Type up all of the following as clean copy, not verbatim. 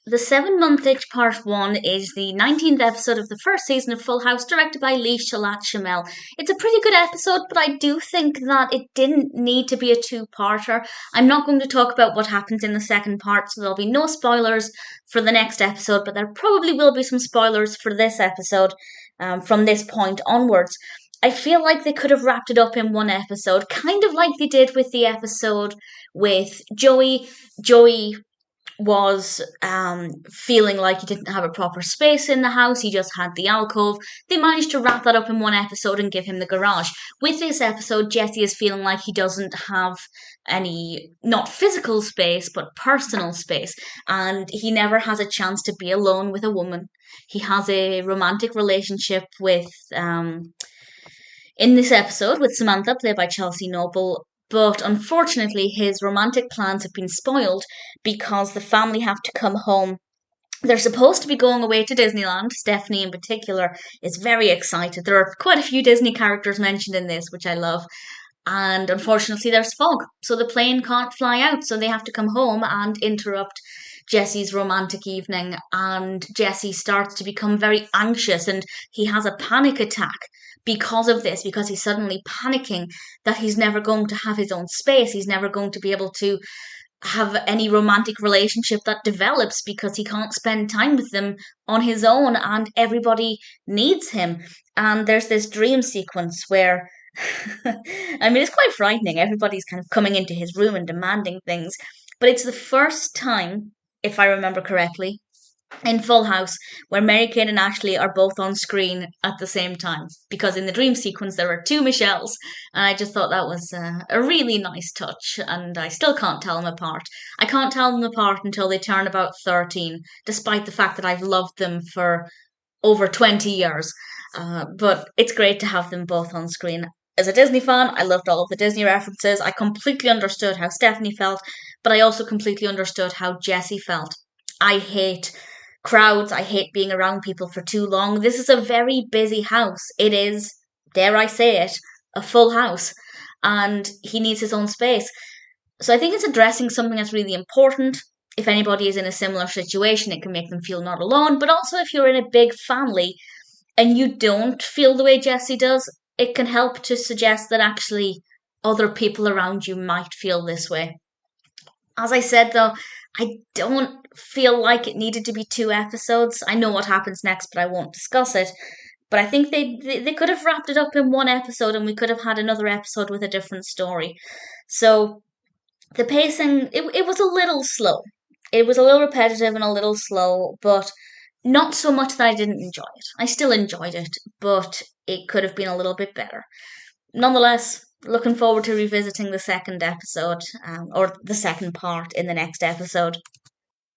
The 7 Month Itch Part 1 is the 19th episode of the first season of Full House, directed by Shallat Chemel. It's a pretty good episode, but I do think that it didn't need to be a two-parter. I'm not going to talk about what happens in the second part, so there'll be no spoilers for the next episode, but there probably will be some spoilers for this episode from this point onwards. I feel like they could have wrapped it up in one episode, kind of like they did with the episode with Joey. Joey was feeling like he didn't have a proper space in the house. He just had the alcove. They managed to wrap that up in one episode and give him the garage. With this episode, Jesse is feeling like he doesn't have any, not physical space, but personal space. And he never has a chance to be alone with a woman. He has a romantic relationship with, in this episode, with Samantha, played by Chelsea Noble, but unfortunately, his romantic plans have been spoiled because the family have to come home. They're supposed to be going away to Disneyland. Stephanie, in particular, is very excited. There are quite a few Disney characters mentioned in this, which I love. And unfortunately, there's fog, so the plane can't fly out, so they have to come home and interrupt Jesse's romantic evening. And Jesse starts to become very anxious and he has a panic attack because of this, because he's suddenly panicking that he's never going to have his own space. He's never going to be able to have any romantic relationship that develops because he can't spend time with them on his own and everybody needs him. And there's this dream sequence where I mean, it's quite frightening. Everybody's kind of coming into his room and demanding things. But it's the first time, if I remember correctly, in Full House where Mary Kate and Ashley are both on screen at the same time. Because in the dream sequence there are two Michelles, and I just thought that was a really nice touch, and I still can't tell them apart. I can't tell them apart until they turn about 13, despite the fact that I've loved them for over 20 years. But it's great to have them both on screen. As a Disney fan, I loved all of the Disney references. I completely understood how Stephanie felt, but I also completely understood how Jessie felt. I hate crowds. I hate being around people for too long. This is a very busy house. It is, dare I say it, a full house. And he needs his own space. So I think it's addressing something that's really important. If anybody is in a similar situation, it can make them feel not alone. But also, if you're in a big family and you don't feel the way Jessie does, it can help to suggest that actually other people around you might feel this way. As I said, though, I don't feel like it needed to be two episodes. I know what happens next, but I won't discuss it. But I think they could have wrapped it up in one episode and we could have had another episode with a different story. So the pacing, it was a little slow. It was a little repetitive and a little slow, but not so much that I didn't enjoy it. I still enjoyed it, but it could have been a little bit better. Nonetheless, looking forward to revisiting the second episode, or the second part in the next episode.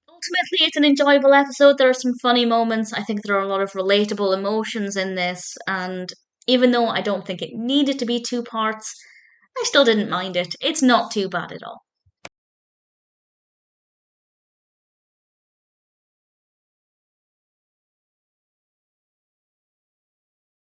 Ultimately, it's an enjoyable episode. There are some funny moments. I think there are a lot of relatable emotions in this, and even though I don't think it needed to be two parts, I still didn't mind it. It's not too bad at all.